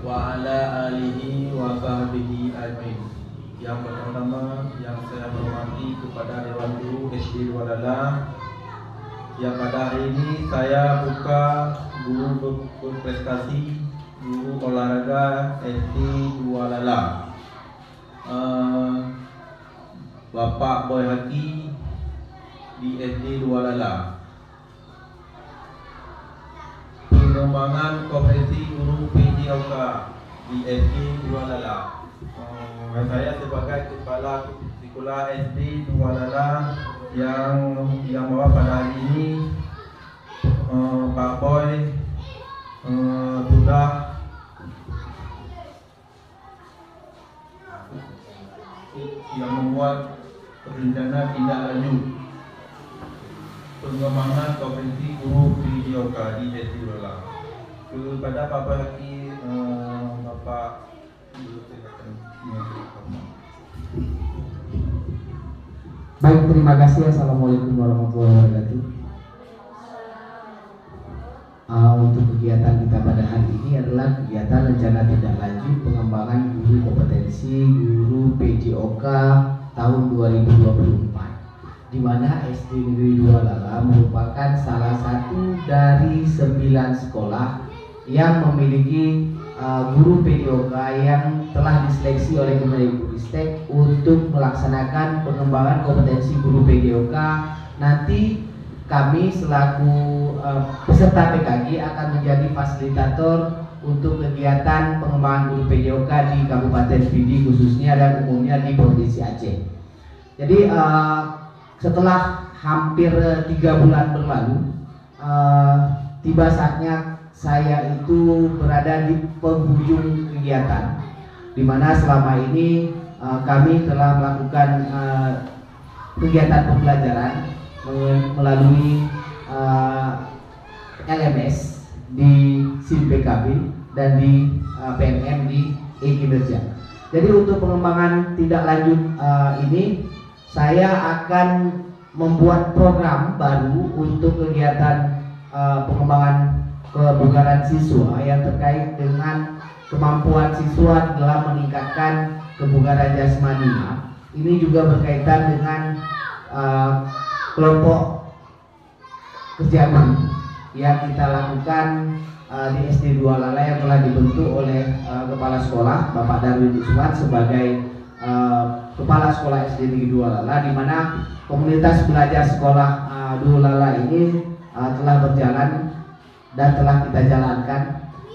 wa ala alihi wa sahbihi ajmain. Yang pertama yang saya hormati kepada Dewan Guru SD Dualala, yang pada hari ini saya buka guru berprestasi, guru olahraga SD Dualala, Bapak Boy Haki di SD Dualala. Pengembangan kompetensi guru PJOK di SD Dualala. Saya sebagai kepala sekolah SD Dualala yang bawa pada hari ini, Pak Boy sudah yang membuat rencana tindak lanjut pengembangan kompetensi guru PJOK di SD Dualala. Kepada Bapak Haki, Bapak Baik, terima kasih. Assalamualaikum warahmatullahi wabarakatuh. Untuk kegiatan kita pada hari ini adalah kegiatan rencana tindak lanjut pengembangan guru kompetensi guru PJOK tahun 2024, di mana SD Negeri Dualala merupakan salah satu dari 9 sekolah yang memiliki guru PJOK yang telah diseleksi oleh Kemendikbudristek untuk melaksanakan pengembangan kompetensi guru PJOK. Nanti kami selaku peserta PKG akan menjadi fasilitator untuk kegiatan pengembangan guru PJOK di Kabupaten Pidi khususnya dan umumnya di Provinsi Aceh. Jadi setelah hampir 3 bulan berlalu, tiba saatnya saya itu berada di penghujung kegiatan, di mana selama ini kami telah melakukan kegiatan pembelajaran melalui LMS di SIM PKB dan di PNM di e-kinerja. Jadi untuk pengembangan tindak lanjut ini, saya akan membuat program baru untuk kegiatan pengembangan kebugaran siswa yang terkait dengan kemampuan siswa dalam meningkatkan kebugaran jasmaninya. Ini juga berkaitan dengan kelompok kerja guru yang kita lakukan di SD Dualala yang telah dibentuk oleh Kepala Sekolah Bapak Darwin Usman sebagai Kepala Sekolah SD Negeri Dualala, di mana komunitas belajar sekolah Dualala ini telah berjalan dan telah kita jalankan.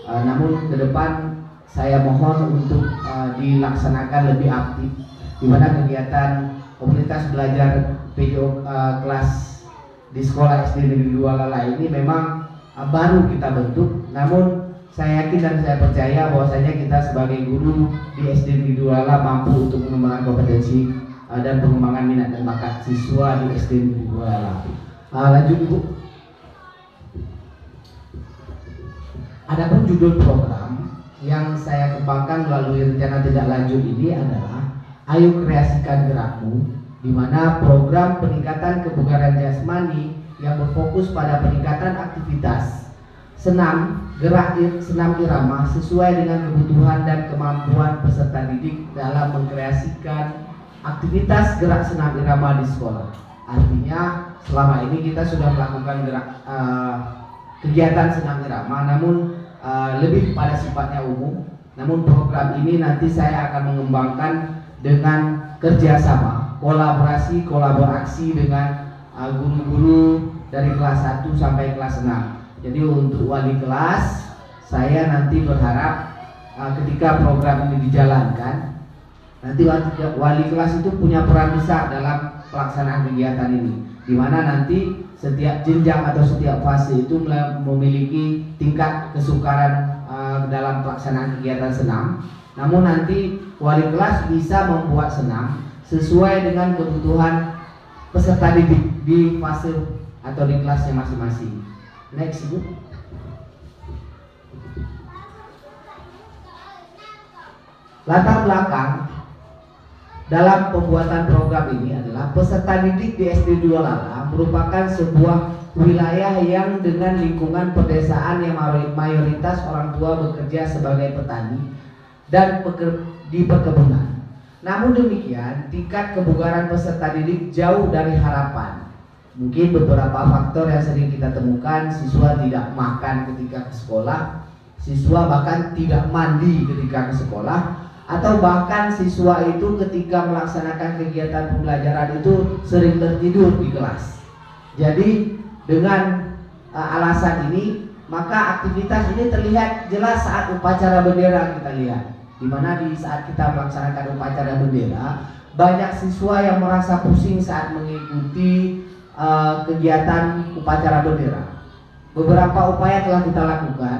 Namun ke depan saya mohon untuk dilaksanakan lebih aktif, di mana kegiatan komunitas belajar PJOK kelas di sekolah SD Negeri Dualala ini memang baru kita bentuk. Namun saya yakin dan saya percaya bahwasanya kita sebagai guru di SD Negeri Dualala mampu untuk mengembangkan kompetensi dan pengembangan minat dan bakat siswa di SD Negeri Dualala. Lanjut Ibu. Adapun judul program yang saya kembangkan melalui rencana tindak lanjut ini adalah Ayo Kreasikan Gerakmu, di mana program peningkatan kebugaran jasmani yang berfokus pada peningkatan aktivitas senam, senam irama sesuai dengan kebutuhan dan kemampuan peserta didik dalam mengkreasikan aktivitas gerak senam irama di sekolah. Artinya selama ini kita sudah melakukan kegiatan senam irama, namun lebih pada sifatnya umum. Namun program ini nanti saya akan mengembangkan dengan kerjasama, kolaborasi dengan guru-guru dari kelas 1 sampai kelas 6. Jadi untuk wali kelas, saya nanti berharap ketika program ini dijalankan, nanti wali kelas itu punya peran besar dalam pelaksanaan kegiatan ini, di mana nanti setiap jenjang atau setiap fase itu memiliki tingkat kesukaran dalam pelaksanaan kegiatan senam. Namun nanti wali kelas bisa membuat senam sesuai dengan kebutuhan peserta didik di fase atau di kelasnya masing-masing. Next Ibu. Latar belakang dalam pembuatan program ini adalah peserta didik di SD Dualala merupakan sebuah wilayah yang dengan lingkungan pedesaan yang mayoritas orang tua bekerja sebagai petani dan di perkebunan. Namun demikian, tingkat kebugaran peserta didik jauh dari harapan. Mungkin beberapa faktor yang sering kita temukan, siswa tidak makan ketika ke sekolah, siswa bahkan tidak mandi ketika ke sekolah, atau bahkan siswa itu ketika melaksanakan kegiatan pembelajaran itu sering tertidur di kelas. Jadi dengan alasan ini, maka aktivitas ini terlihat jelas saat upacara bendera kita lihat. Di mana di saat kita melaksanakan upacara bendera, banyak siswa yang merasa pusing saat mengikuti kegiatan upacara bendera. Beberapa upaya telah kita lakukan,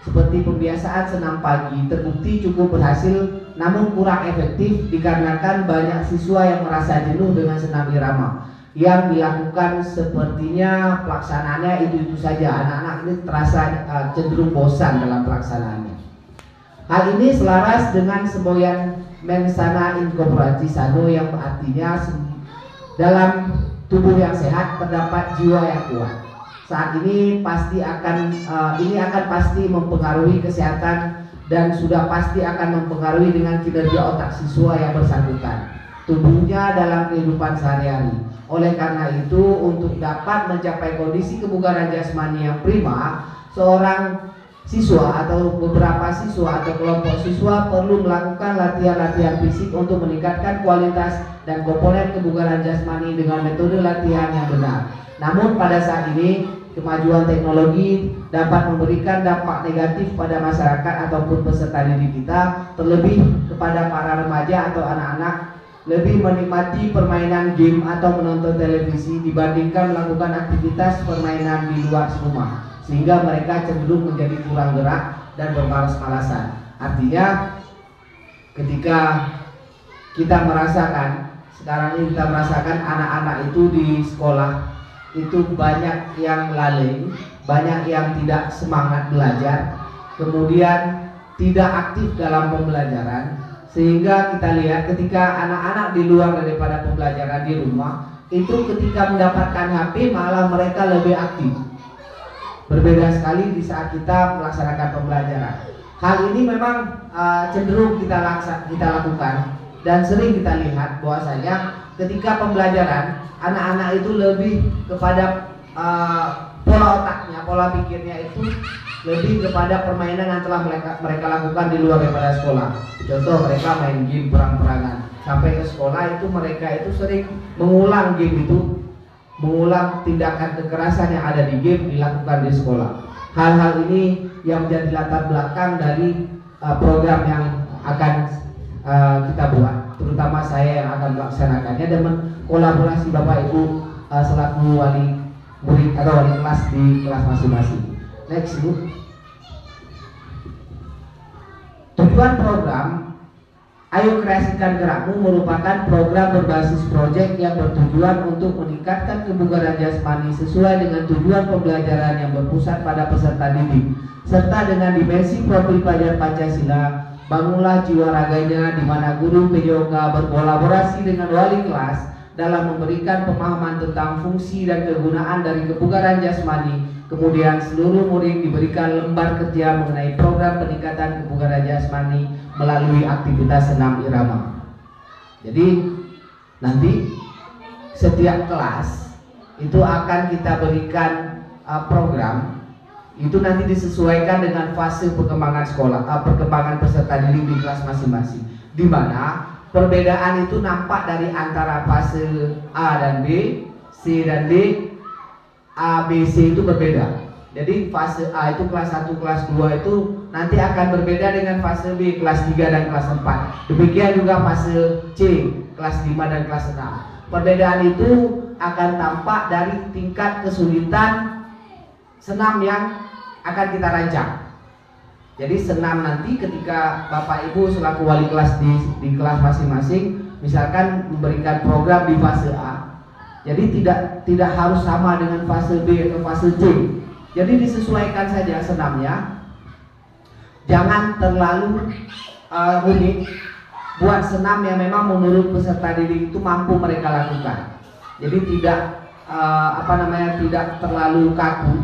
seperti pembiasaan senam pagi, terbukti cukup berhasil, namun kurang efektif dikarenakan banyak siswa yang merasa jenuh dengan senam irama. Yang dilakukan sepertinya pelaksanaannya itu saja. Anak-anak ini terasa cenderung bosan dalam pelaksanaannya. Hal ini selaras dengan semboyan mensana in corpore sano, yang artinya dalam tubuh yang sehat terdapat jiwa yang kuat. Saat ini pasti akan pasti mempengaruhi kesehatan dan sudah pasti akan mempengaruhi dengan kinerja otak siswa yang bersangkutan, tubuhnya dalam kehidupan sehari-hari. Oleh karena itu, untuk dapat mencapai kondisi kebugaran jasmani yang prima, seorang siswa atau beberapa siswa atau kelompok siswa perlu melakukan latihan-latihan fisik untuk meningkatkan kualitas dan komponen kebugaran jasmani dengan metode latihan yang benar. Namun pada saat ini kemajuan teknologi dapat memberikan dampak negatif pada masyarakat ataupun peserta didik kita, terlebih kepada para remaja atau anak-anak lebih menikmati permainan game atau menonton televisi dibandingkan melakukan aktivitas permainan di luar rumah, sehingga mereka cenderung menjadi kurang gerak dan bermalas-malasan. Artinya ketika kita merasakan sekarang ini, kita merasakan anak-anak itu di sekolah itu banyak yang lalai, banyak yang tidak semangat belajar, kemudian tidak aktif dalam pembelajaran, sehingga kita lihat ketika anak-anak di luar daripada pembelajaran di rumah itu ketika mendapatkan HP malah mereka lebih aktif. Berbeda sekali di saat kita melaksanakan pembelajaran. Hal ini memang cenderung kita lakukan dan sering kita lihat bahwasanya ketika pembelajaran anak-anak itu lebih kepada pola otaknya, pola pikirnya itu lebih kepada permainan yang telah mereka lakukan di luar daripada sekolah. Contoh, mereka main game perang-perangan. Sampai ke sekolah itu mereka itu sering mengulang game itu, mengulang tindakan kekerasan yang ada di game dilakukan di sekolah. Hal-hal ini yang menjadi latar belakang dari program yang akan kita buat, terutama saya yang akan melaksanakannya dengan kolaborasi Bapak Ibu selaku wali murid atau wali kelas di kelas masing-masing. Next, Bu. Tujuan program Ayo Kreasikan Gerakmu merupakan program berbasis proyek yang bertujuan untuk meningkatkan kebugaran jasmani sesuai dengan tujuan pembelajaran yang berpusat pada peserta didik, serta dengan dimensi profil pelajar Pancasila. Bangunlah jiwa raganya, di mana guru PJOK berkolaborasi dengan wali kelas dalam memberikan pemahaman tentang fungsi dan kegunaan dari kebugaran jasmani. Kemudian seluruh murid diberikan lembar kerja mengenai program peningkatan kebugaran jasmani melalui aktivitas senam irama. Jadi nanti setiap kelas itu akan kita berikan program, itu nanti disesuaikan dengan fase perkembangan sekolah, perkembangan peserta didik di kelas masing-masing, di mana perbedaan itu nampak dari antara fase A dan B, C dan D. A, B, C itu berbeda. Jadi fase A itu kelas 1, kelas 2 itu nanti akan berbeda dengan fase B, kelas 3 dan kelas 4. Demikian juga fase C, kelas 5 dan kelas 6. Perbedaan itu akan tampak dari tingkat kesulitan senam yang akan kita rancang. Jadi senam nanti ketika Bapak Ibu selaku wali kelas di kelas masing-masing misalkan memberikan program di fase A, jadi tidak harus sama dengan fase B atau fase C. Jadi disesuaikan saja senamnya. Jangan terlalu rumit. Buat senam yang memang menurut peserta didik itu mampu mereka lakukan. Jadi tidak tidak terlalu kaku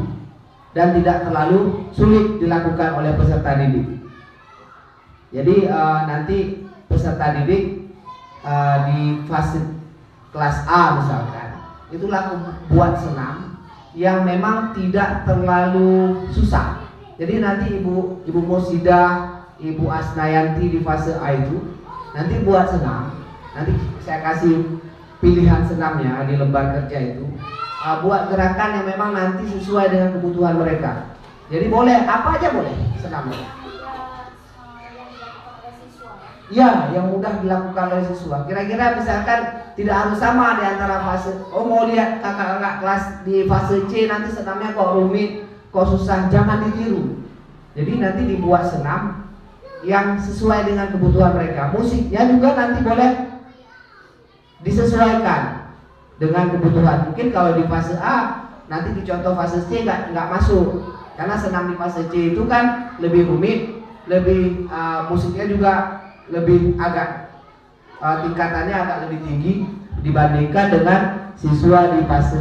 dan tidak terlalu sulit dilakukan oleh peserta didik. Jadi nanti peserta didik di fase kelas A misalkan, itu buat senam yang memang tidak terlalu susah. Jadi nanti Ibu Mursidah, Ibu Asnayanti di fase A itu nanti buat senam. Nanti saya kasih pilihan senamnya di lembar kerja itu. Buat gerakan yang memang nanti sesuai dengan kebutuhan mereka. Jadi boleh apa aja boleh senamnya. Ya, yang mudah dilakukan oleh siswa. Kira-kira misalkan tidak harus sama di antara fase. Oh, mau lihat kakak-kakak kelas di fase C nanti senamnya kok rumit, kok susah, jangan ditiru. Jadi nanti dibuat senam yang sesuai dengan kebutuhan mereka. Musiknya juga nanti boleh disesuaikan dengan kebutuhan. Mungkin kalau di fase A nanti dicontoh fase C nggak masuk, karena senam di fase C itu kan lebih rumit, lebih musiknya juga lebih agak tingkatannya agak lebih tinggi dibandingkan dengan siswa di fase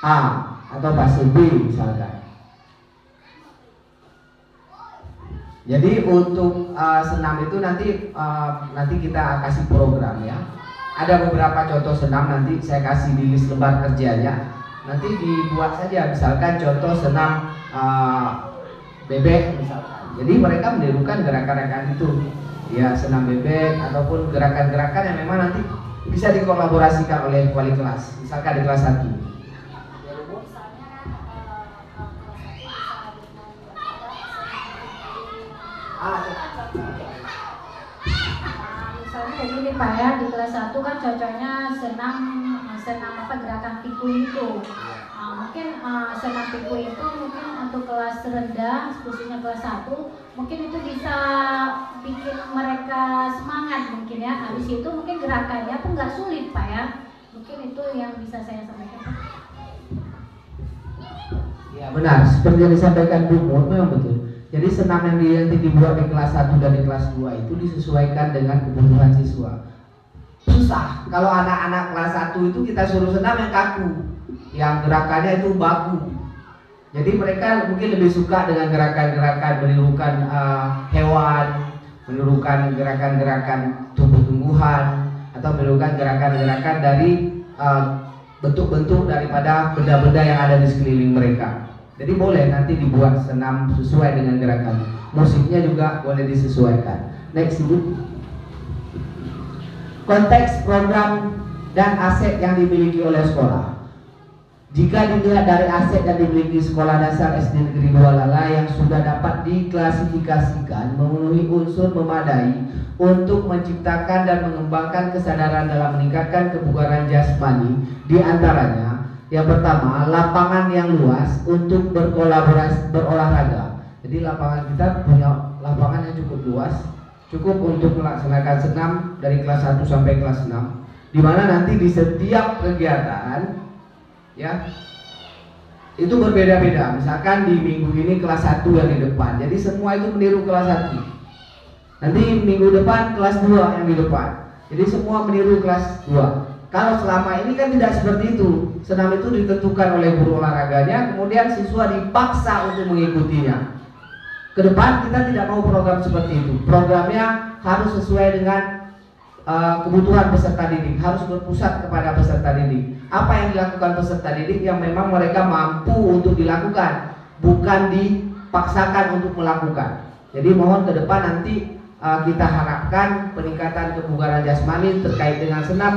A atau fase B misalkan. Jadi untuk senam itu nanti kita kasih program ya. Ada beberapa contoh senam nanti saya kasih di list lembar kerjanya. Nanti dibuat saja misalkan contoh senam bebek misalkan. Jadi mereka menirukan gerakan-gerakan itu. Ya, senam bebek ataupun gerakan-gerakan yang memang nanti bisa dikolaborasikan oleh wali kelas. Misalkan di kelas 1. Misalnya kayak gini Pak ya, di kelas 1 kan cocoknya senam gerakan pikul itu. Mungkin senam pikul itu mungkin untuk kelas rendah, khususnya kelas 1, mungkin itu bisa bikin mereka semangat mungkin ya. Habis itu mungkin gerakannya pun nggak sulit Pak ya. Mungkin itu yang bisa saya sampaikan Pak. Ya benar, seperti yang disampaikan Bu Mur memang betul. Jadi senam yang nanti dibuat di kelas 1 dan di kelas 2 itu disesuaikan dengan kebutuhan siswa. Susah kalau anak-anak kelas 1 itu kita suruh senam yang kaku, yang gerakannya itu baku. Jadi mereka mungkin lebih suka dengan gerakan-gerakan menirukan hewan, menirukan gerakan-gerakan tumbuh-tumbuhan, atau menirukan gerakan-gerakan dari bentuk-bentuk daripada benda-benda yang ada di sekeliling mereka. Jadi boleh nanti dibuat senam sesuai dengan gerakan. Musiknya juga boleh disesuaikan. Next Ibu. Konteks program dan aset yang dimiliki oleh sekolah. Jika dilihat dari aset yang dimiliki Sekolah Dasar SD Negeri 2 Lala yang sudah dapat diklasifikasikan memenuhi unsur memadai untuk menciptakan dan mengembangkan kesadaran dalam meningkatkan kebugaran jasmani, di antaranya yang pertama, lapangan yang luas untuk berkolaborasi berolahraga. Jadi lapangan kita punya lapangan yang cukup luas, cukup untuk melaksanakan senam dari kelas 1 sampai kelas 6, di mana nanti di setiap kegiatan ya itu berbeda-beda. Misalkan di minggu ini kelas 1 yang di depan, jadi semua itu meniru kelas 1. Nanti minggu depan kelas 2 yang di depan, jadi semua meniru kelas 2. Kalau selama ini kan tidak seperti itu. Senam itu ditentukan oleh guru olahraganya, kemudian siswa dipaksa untuk mengikutinya. Ke depan kita tidak mau program seperti itu. Programnya harus sesuai dengan kebutuhan peserta didik, harus berpusat kepada peserta didik. Apa yang dilakukan peserta didik yang memang mereka mampu untuk dilakukan, bukan dipaksakan untuk melakukan. Jadi mohon ke depan nanti kita harapkan peningkatan kebugaran jasmani terkait dengan senam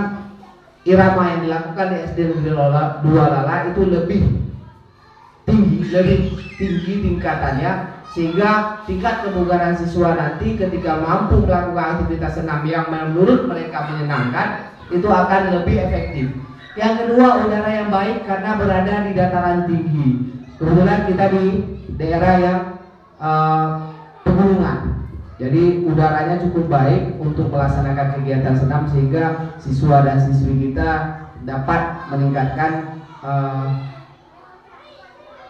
irama yang dilakukan di SD Negeri 2 Lala itu lebih tinggi tingkatannya, sehingga tingkat kebugaran siswa nanti ketika mampu melakukan aktivitas senam yang menurut mereka menyenangkan itu akan lebih efektif. Yang kedua, udara yang baik karena berada di dataran tinggi. Kebetulan kita di daerah yang pegunungan, jadi udaranya cukup baik untuk melaksanakan kegiatan senam, sehingga siswa dan siswi kita dapat meningkatkan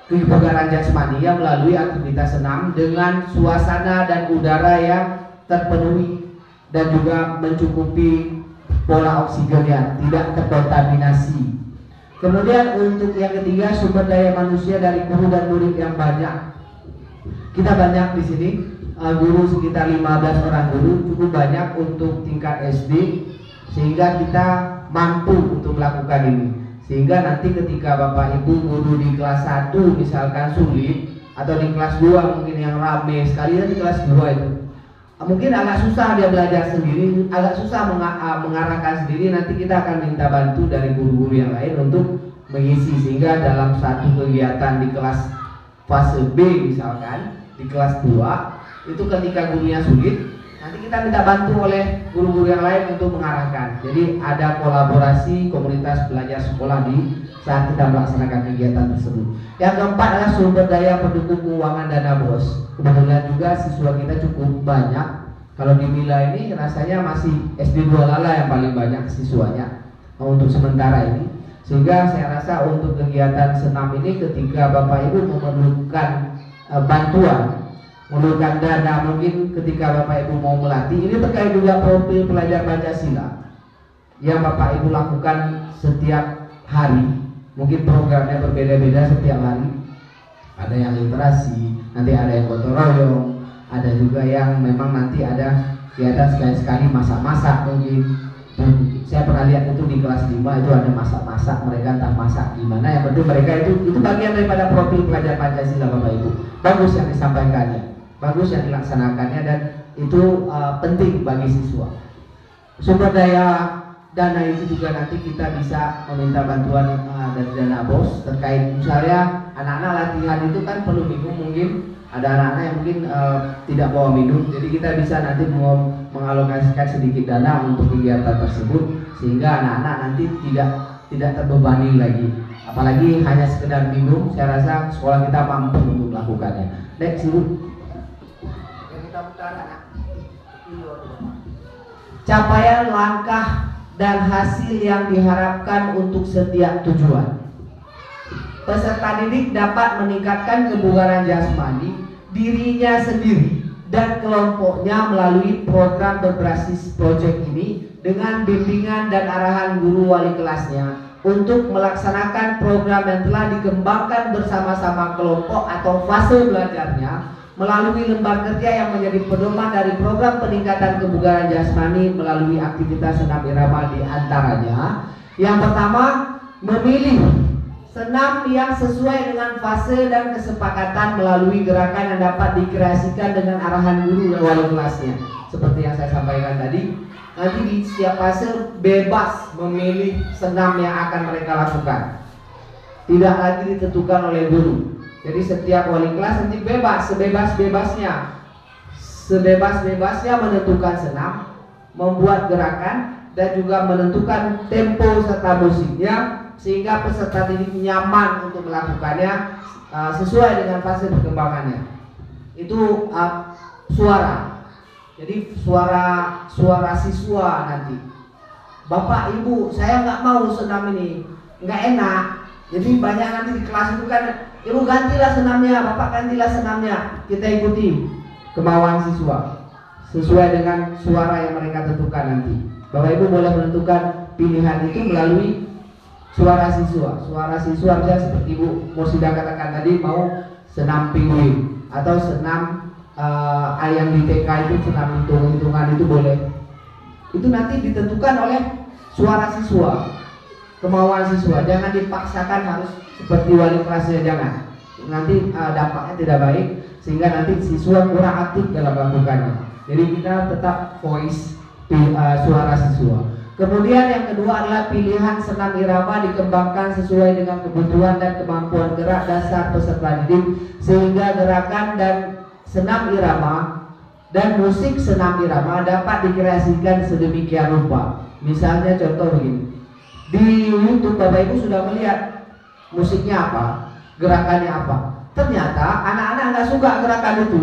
kebugaran jasmani yang melalui aktivitas senam dengan suasana dan udara yang terpenuhi dan juga mencukupi pola oksigennya, tidak terkontaminasi. Kemudian untuk yang ketiga, sumber daya manusia dari guru dan murid yang banyak. Kita banyak di sini, guru sekitar 15 orang guru, cukup banyak untuk tingkat SD, sehingga kita mampu untuk melakukan ini. Sehingga nanti ketika Bapak Ibu guru di kelas 1 misalkan sulit, atau di kelas 2 mungkin yang rame sekali, di kelas 2 itu mungkin agak susah dia belajar sendiri, agak susah mengarahkan sendiri. Nanti kita akan minta bantu dari guru-guru yang lain untuk mengisi, sehingga dalam satu kegiatan di kelas fase B misalkan, di kelas 2 itu ketika gurunya sulit, nanti kita minta bantu oleh guru-guru yang lain untuk mengarahkan. Jadi ada kolaborasi komunitas belajar sekolah di saat kita melaksanakan kegiatan tersebut. Yang keempat adalah sumber daya pendukung keuangan dana BOS. Kebetulan juga siswa kita cukup banyak. Kalau di Mila ini rasanya masih SD 2 Lala yang paling banyak siswanya untuk sementara ini. Sehingga saya rasa untuk kegiatan senam ini ketika Bapak Ibu memerlukan bantuan, memerlukan dana, mungkin ketika Bapak Ibu mau melatih, ini terkait juga profil pelajar Pancasila yang Bapak Ibu lakukan setiap hari. Mungkin programnya berbeda-beda setiap hari. Ada yang literasi, nanti ada yang gotong royong, ada juga yang memang nanti ada kegiatan sekali-sekali masak-masak mungkin. Saya pernah lihat itu di kelas 5 itu ada masak-masak, mereka entah masak gimana, yang penting mereka itu bagian daripada profil pelajar Pancasila Bapak Ibu. Bagus yang disampaikannya, bagus yang dilaksanakannya, dan itu penting bagi siswa. Sumber daya dana itu juga nanti kita bisa meminta bantuan dari dana BOS terkait misalnya anak-anak latihan itu kan perlu minum, mungkin ada anak-anak yang mungkin tidak bawa minum, jadi kita bisa nanti mengalokasikan sedikit dana untuk kegiatan tersebut, sehingga anak-anak nanti tidak terbebani lagi, apalagi hanya sekedar minum. Saya rasa sekolah kita mampu untuk melakukannya. Next dulu. Capaian langkah dan hasil yang diharapkan untuk setiap tujuan. Peserta didik dapat meningkatkan kebugaran jasmani dirinya sendiri dan kelompoknya melalui program berbasis proyek ini dengan bimbingan dan arahan guru wali kelasnya untuk melaksanakan program yang telah dikembangkan bersama-sama kelompok atau fase belajarnya melalui lembar kerja yang menjadi pedoman dari program peningkatan kebugaran jasmani melalui aktivitas senam irama, di antaranya yang pertama, memilih senam yang sesuai dengan fase dan kesepakatan melalui gerakan yang dapat dikreasikan dengan arahan guru dan wali kelasnya. Seperti yang saya sampaikan tadi, nanti di setiap fase bebas memilih senam yang akan mereka lakukan, tidak lagi ditentukan oleh guru. Jadi setiap wali kelas nanti bebas, sebebas-bebasnya menentukan senam, membuat gerakan, dan juga menentukan tempo serta musiknya, sehingga peserta didik nyaman untuk melakukannya sesuai dengan fase perkembangannya. Itu suara. Jadi suara siswa nanti. Bapak Ibu, saya nggak mau senam ini, nggak enak. Jadi banyak nanti di kelas itu kan, Ibu gantilah senamnya, Bapak gantilah senamnya. Kita ikuti kemauan siswa sesuai dengan suara yang mereka tentukan nanti. Bapak Ibu boleh menentukan pilihan itu melalui suara siswa. Suara siswa misalnya seperti Ibu Mursida katakan tadi, mau senam penguin atau senam ayam di TK itu senam hitung-hitungan, itu boleh. Itu nanti ditentukan oleh suara siswa, kemauan siswa. Jangan dipaksakan harus seperti wali kelasnya, jangan. Nanti dampaknya tidak baik, sehingga nanti siswa kurang aktif dalam melakukannya. Jadi kita tetap voice suara siswa. Kemudian yang kedua adalah pilihan senam irama dikembangkan sesuai dengan kebutuhan dan kemampuan gerak dasar peserta didik, sehingga gerakan dan senam irama dan musik senam irama dapat dikreasikan sedemikian rupa. Misalnya contoh begini, di YouTube Bapak Ibu sudah melihat musiknya apa, gerakannya apa. Ternyata anak-anak nggak suka gerakan itu.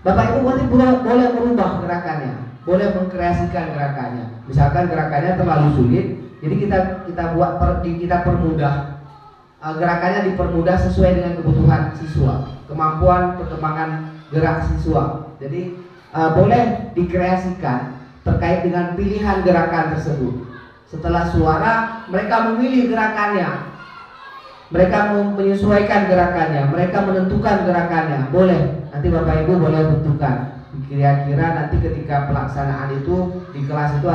Bapak Ibu nanti boleh merubah gerakannya, boleh mengkreasikan gerakannya. Misalkan gerakannya terlalu sulit, jadi kita permudah. Gerakannya dipermudah sesuai dengan kebutuhan siswa, kemampuan perkembangan gerak siswa. Jadi boleh dikreasikan terkait dengan pilihan gerakan tersebut, Setelah suara, mereka memilih gerakannya. Mereka menyesuaikan gerakannya, mereka menentukan gerakannya. Boleh, nanti Bapak Ibu boleh tentukan. Kira-kira nanti ketika pelaksanaan itu di kelas itu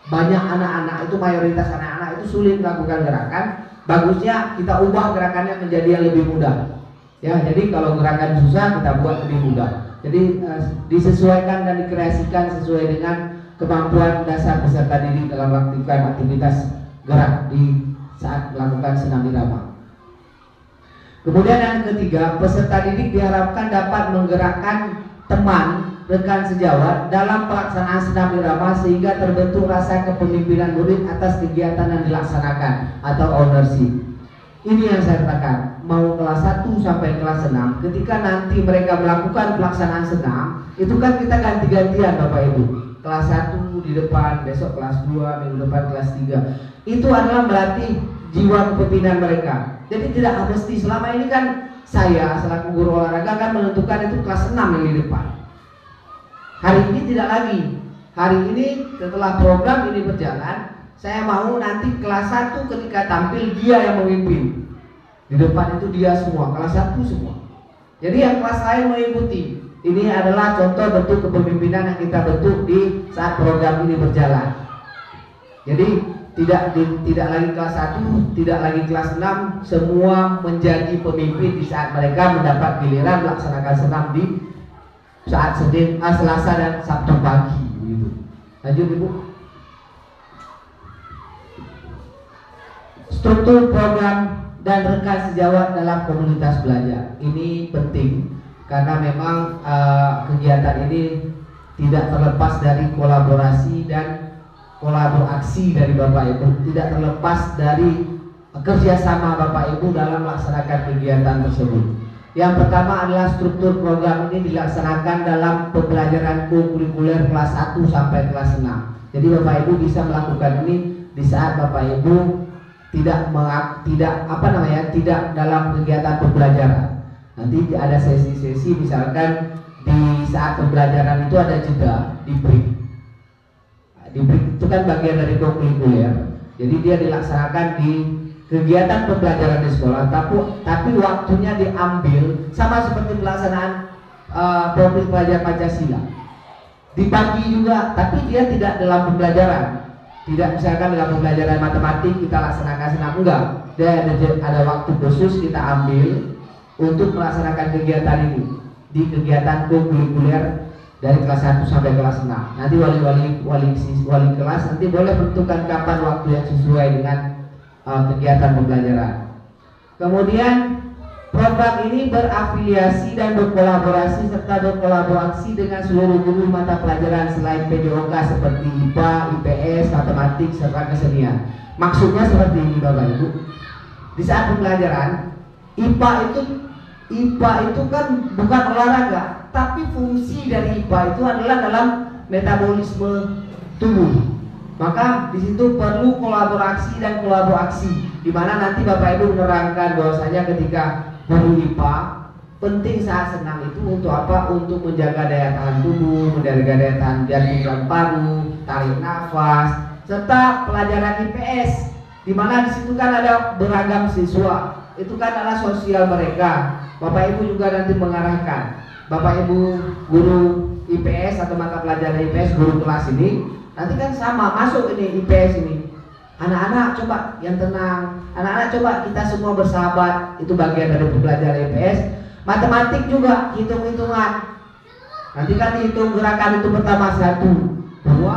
banyak anak-anak itu, mayoritas anak-anak itu sulit melakukan gerakan. Bagusnya kita ubah gerakannya menjadi yang lebih mudah. Ya, jadi kalau gerakan susah kita buat lebih mudah. Jadi disesuaikan dan dikreasikan sesuai dengan kemampuan dasar peserta didik dalam melakukan aktivitas gerak di saat melakukan senam irama. Kemudian yang ketiga, peserta didik diharapkan dapat menggerakkan teman, rekan sejawat dalam pelaksanaan senam irama sehingga terbentuk rasa kepemimpinan murid atas kegiatan yang dilaksanakan atau ownership. Ini yang saya katakan, mau kelas 1 sampai kelas 6, ketika nanti mereka melakukan pelaksanaan senam, itu kan kita ganti-gantian Bapak Ibu. Kelas 1 di depan, besok kelas 2, minggu depan kelas 3. Itu adalah melatih jiwa kepemimpinan mereka. Jadi tidak mesti, selama ini kan saya selaku guru olahraga kan menentukan itu kelas 6 yang di depan. Hari ini tidak lagi. Hari ini setelah program ini berjalan, saya mau nanti kelas 1 ketika tampil dia yang memimpin. Di depan itu dia semua, kelas 1 semua. Jadi yang kelas lain mengikuti. Ini adalah contoh bentuk kepemimpinan yang kita bentuk di saat program ini berjalan. Jadi tidak lagi kelas 1, tidak lagi kelas 6, semua menjadi pemimpin di saat mereka mendapat giliran melaksanakan senam di saat Selasa dan Sabtu pagi. Gitu. Lanjut Ibu. Struktur program dan rekan sejawat dalam komunitas belajar ini penting karena memang kegiatan ini tidak terlepas dari kolaborasi dan kolaborasi dari Bapak Ibu, tidak terlepas dari kerjasama Bapak Ibu dalam melaksanakan kegiatan tersebut. Yang pertama adalah struktur program ini dilaksanakan dalam pembelajaran kurikuler kelas 1 sampai kelas 6. Jadi Bapak Ibu bisa melakukan ini di saat Bapak Ibu tidak dalam kegiatan pembelajaran. Nanti ada sesi-sesi, misalkan di saat pembelajaran itu ada jeda di break. Di break itu kan bagian dari kurikuler. Jadi dia dilaksanakan di kegiatan pembelajaran di sekolah, tapi waktunya diambil sama seperti pelaksanaan profil pelajar Pancasila. Di pagi juga, tapi dia tidak dalam pembelajaran. Tidak misalkan dalam pembelajaran matematik kita laksanakan senam, enggak. Dia ada waktu khusus kita ambil untuk melaksanakan kegiatan ini di kegiatan kurikuler dari kelas 1 sampai kelas 6. Nanti wali kelas nanti boleh menentukan kapan waktu yang sesuai dengan kegiatan pembelajaran. Kemudian program ini berafiliasi dan berkolaborasi serta berkolaborasi dengan seluruh guru mata pelajaran selain PJOK seperti IPA, IPS, matematik serta kesenian. Maksudnya seperti ini Bapak Ibu. Di saat pembelajaran IPA itu kan bukan olahraga, tapi fungsi dari IPA itu adalah dalam metabolisme tubuh. Maka di situ perlu kolaborasi dan kolaborasi, di mana nanti Bapak Ibu menerangkan bahwasanya ketika guru IPA penting saat senam itu untuk apa? Untuk menjaga daya tahan tubuh, menjaga daya tahan jantung dan paru, tarik nafas, serta pelajaran IPS, di mana di situ kan ada beragam siswa. Itu kan adalah sosial mereka. Bapak Ibu juga nanti mengarahkan. Bapak Ibu guru IPS atau mata pelajaran IPS, guru kelas ini nanti kan sama masuk ini IPS ini. Anak-anak coba yang tenang. Anak-anak coba kita semua bersahabat. Itu bagian dari pembelajaran IPS. Matematik juga hitung-hitungan. Nanti kan dihitung gerakan itu pertama 1, 2,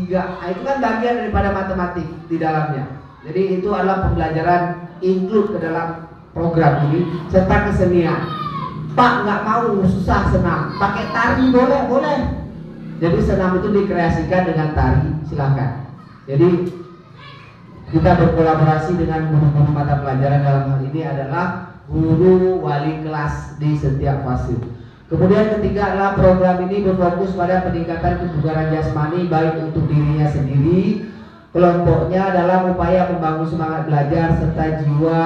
3. Itu kan bagian daripada matematik di dalamnya. Jadi itu adalah pembelajaran include ke dalam program ini serta kesenian. Pak nggak mau susah senam, pakai tari boleh. Jadi senam itu dikreasikan dengan tari, silakan. Jadi kita berkolaborasi dengan guru-guru mata pelajaran, dalam hal ini adalah guru wali kelas di setiap fase. Kemudian ketiga adalah program ini berfokus pada peningkatan kebugaran jasmani baik untuk dirinya sendiri, kelompoknya dalam upaya membangun semangat belajar serta jiwa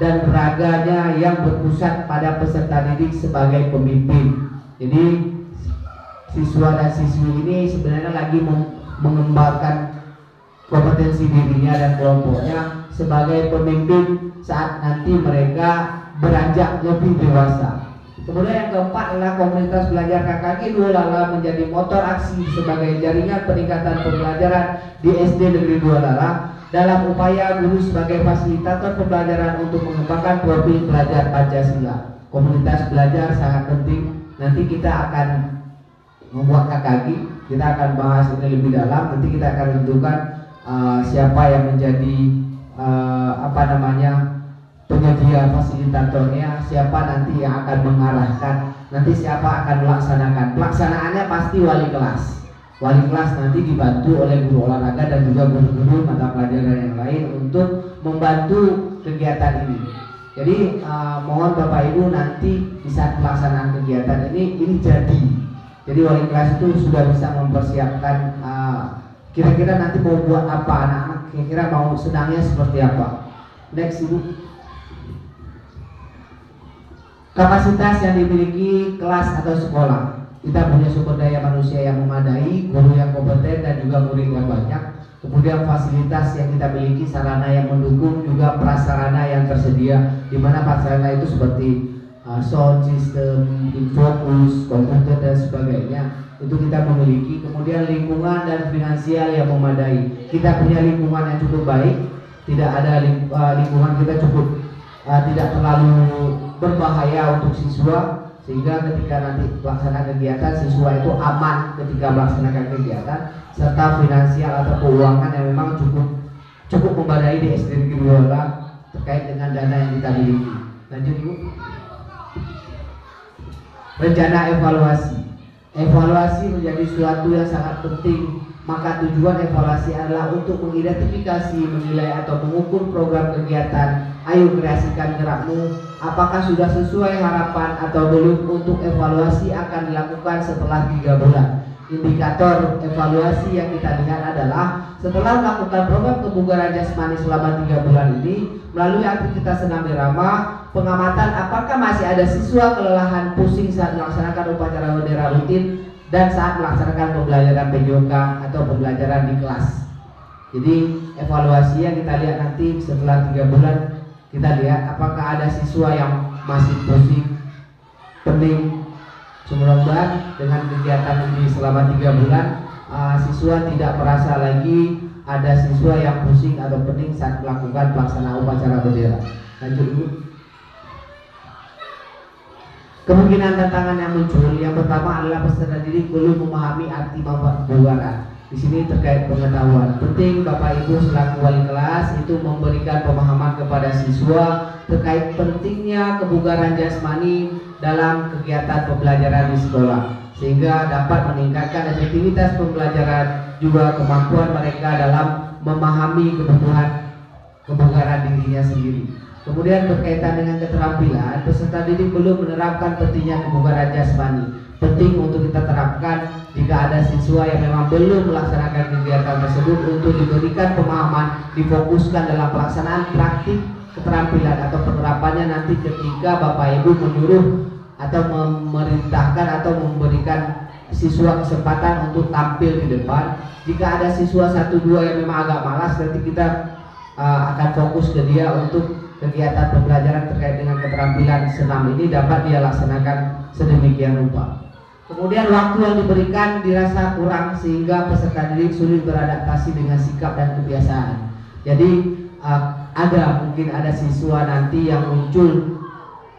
dan raganya yang berpusat pada peserta didik sebagai pemimpin. Jadi siswa dan siswi ini sebenarnya lagi mengembangkan kompetensi dirinya dan kelompoknya sebagai pemimpin saat nanti mereka beranjak lebih dewasa. Kemudian yang keempat adalah komunitas belajar KKG Dualala menjadi motor aksi sebagai jaringan peningkatan pembelajaran di SD Negeri Dualala dalam upaya guru sebagai fasilitator pembelajaran untuk mengembangkan profil pelajar Pancasila. Komunitas belajar sangat penting. Nanti kita akan membuat KKG, kita akan bahas ini lebih dalam. Nanti kita akan tentukan siapa yang menjadi penyedia fasilitatornya, siapa nanti yang akan mengarahkan, nanti siapa akan melaksanakan. Pelaksanaannya pasti wali kelas. Wali kelas nanti dibantu oleh guru olahraga dan juga guru-guru mata pelajaran yang lain untuk membantu kegiatan ini. Jadi mohon Bapak Ibu nanti di saat pelaksanaan kegiatan ini jadi. Jadi wali kelas itu sudah bisa mempersiapkan kira-kira nanti mau buat apa, anak-anak kira-kira mau sedangnya seperti apa. Next Ibu. Kapasitas yang dimiliki kelas atau sekolah. Kita punya sumber daya manusia yang memadai, guru yang kompeten dan juga murid yang banyak. Kemudian fasilitas yang kita miliki, sarana yang mendukung, juga prasarana yang tersedia, di mana prasarana itu seperti sound system, infocus, komputer dan sebagainya. Itu kita memiliki. Kemudian lingkungan dan finansial yang memadai. Kita punya lingkungan yang cukup baik, tidak ada lingkungan kita cukup tidak terlalu berbahaya untuk siswa, sehingga ketika nanti pelaksanaan kegiatan siswa itu aman ketika melaksanakan kegiatan, serta finansial atau keuangan yang memang cukup memadai di SD Negeri Dualala terkait dengan dana yang kita miliki. Lanjut Ibu. Rencana evaluasi menjadi suatu yang sangat penting. Maka tujuan evaluasi adalah untuk mengidentifikasi, menilai atau mengukur program kegiatan Ayo Kreasikan Gerakmu apakah sudah sesuai harapan atau belum. Untuk evaluasi akan dilakukan setelah 3 bulan. Indikator evaluasi yang kita lihat adalah setelah melakukan program kebugaran jasmani selama 3 bulan ini, melalui aktivitas senam irama, pengamatan apakah masih ada siswa kelelahan, pusing saat melaksanakan upacara bendera rutin dan saat melaksanakan pembelajaran PJOK atau pembelajaran di kelas. Jadi evaluasi yang kita lihat nanti setelah 3 bulan, kita lihat apakah ada siswa yang masih pusing, pening. Semoga dengan kegiatan ini selama 3 bulan siswa tidak merasa lagi ada siswa yang pusing atau pening saat melakukan pelaksanaan upacara bendera. Lanjut Ibu. Kemungkinan tantangan yang muncul, yang pertama adalah peserta didik belum memahami arti manfaat kebugaran. Di sini terkait pengetahuan. Penting Bapak Ibu selaku wali kelas itu memberikan pemahaman kepada siswa terkait pentingnya kebugaran jasmani dalam kegiatan pembelajaran di sekolah, sehingga dapat meningkatkan efektivitas pembelajaran, juga kemampuan mereka dalam memahami kebutuhan kebugaran dirinya sendiri. Kemudian berkaitan dengan keterampilan, peserta didik belum menerapkan pentingnya kebugaran jasmani. Penting untuk kita terapkan jika ada siswa yang memang belum melaksanakan kegiatan tersebut, untuk diberikan pemahaman, difokuskan dalam pelaksanaan praktik keterampilan atau penerapannya nanti ketika Bapak Ibu menyuruh atau memerintahkan atau memberikan siswa kesempatan untuk tampil di depan. Jika ada siswa 1-2 yang memang agak malas, nanti kita akan fokus ke dia untuk kegiatan pembelajaran terkait dengan keterampilan senam ini dapat dia laksanakan sedemikian rupa. Kemudian waktu yang diberikan dirasa kurang sehingga peserta didik sulit beradaptasi dengan sikap dan kebiasaan. Jadi mungkin ada siswa nanti yang muncul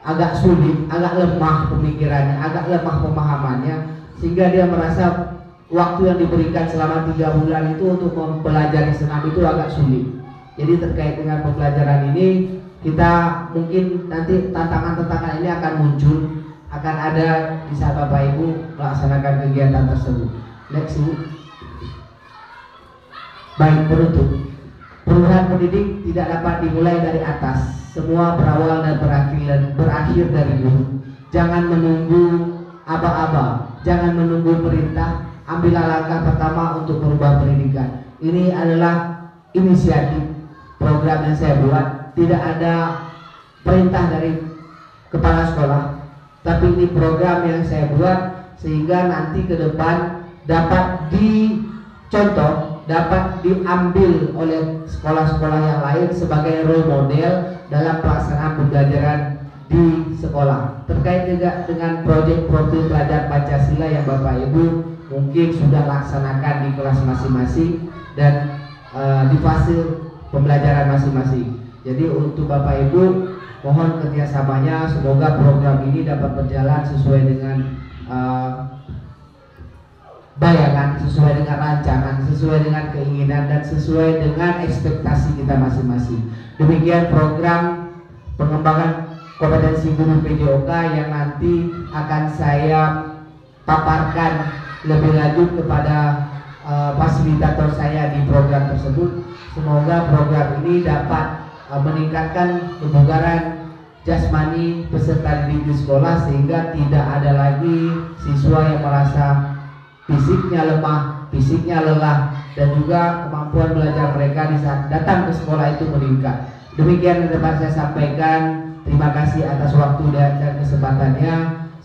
agak sulit, agak lemah pemikirannya, agak lemah pemahamannya, sehingga dia merasa waktu yang diberikan selama 3 bulan itu untuk mempelajari senam itu agak sulit. Jadi terkait dengan pembelajaran ini, kita mungkin nanti tantangan-tantangan ini akan muncul, akan ada di saat Bapak Ibu melaksanakan kegiatan tersebut. Next Ibu. Baik, penutup. Perubahan pendidik tidak dapat dimulai dari atas. Semua berawal dan berakhir dari guru. Jangan menunggu aba-aba, jangan menunggu perintah. Ambillah langkah pertama untuk merubah pendidikan. Ini adalah inisiatif program yang saya buat. Tidak ada perintah dari kepala sekolah, tapi ini program yang saya buat sehingga nanti ke depan dapat dicontoh dapat diambil oleh sekolah-sekolah yang lain sebagai role model dalam pelaksanaan pembelajaran di sekolah. Terkait juga dengan proyek profil pelajar Pancasila yang Bapak Ibu mungkin sudah laksanakan di kelas masing-masing dan di fase pembelajaran masing-masing. Jadi untuk Bapak Ibu mohon kerjasamanya, semoga program ini dapat berjalan sesuai dengan bayangan, sesuai dengan rancangan, sesuai dengan keinginan dan sesuai dengan ekspektasi kita masing-masing. Demikian program pengembangan kompetensi guru PJOK yang nanti akan saya paparkan lebih lanjut kepada fasilitator saya di program tersebut. Semoga program ini dapat meningkatkan kebugaran jasmani peserta didik di sekolah sehingga tidak ada lagi siswa yang merasa fisiknya lemah, fisiknya lelah, dan juga kemampuan belajar mereka di saat datang ke sekolah itu meningkat. Demikian yang dapat saya sampaikan. Terima kasih atas waktu dan kesempatannya.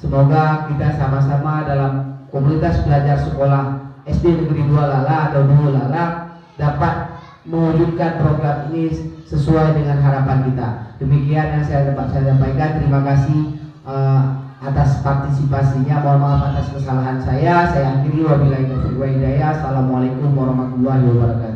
Semoga kita sama-sama dalam komunitas belajar sekolah SD Negeri 2 Lala atau Dulu Lala dapat mewujudkan program ini sesuai dengan harapan kita. Demikian yang dapat saya sampaikan. Terima kasih atas partisipasinya. Mohon maaf atas kesalahan saya. Saya akhiri, wabillahi taufiq wa hidayah. Assalamualaikum warahmatullahi wabarakatuh.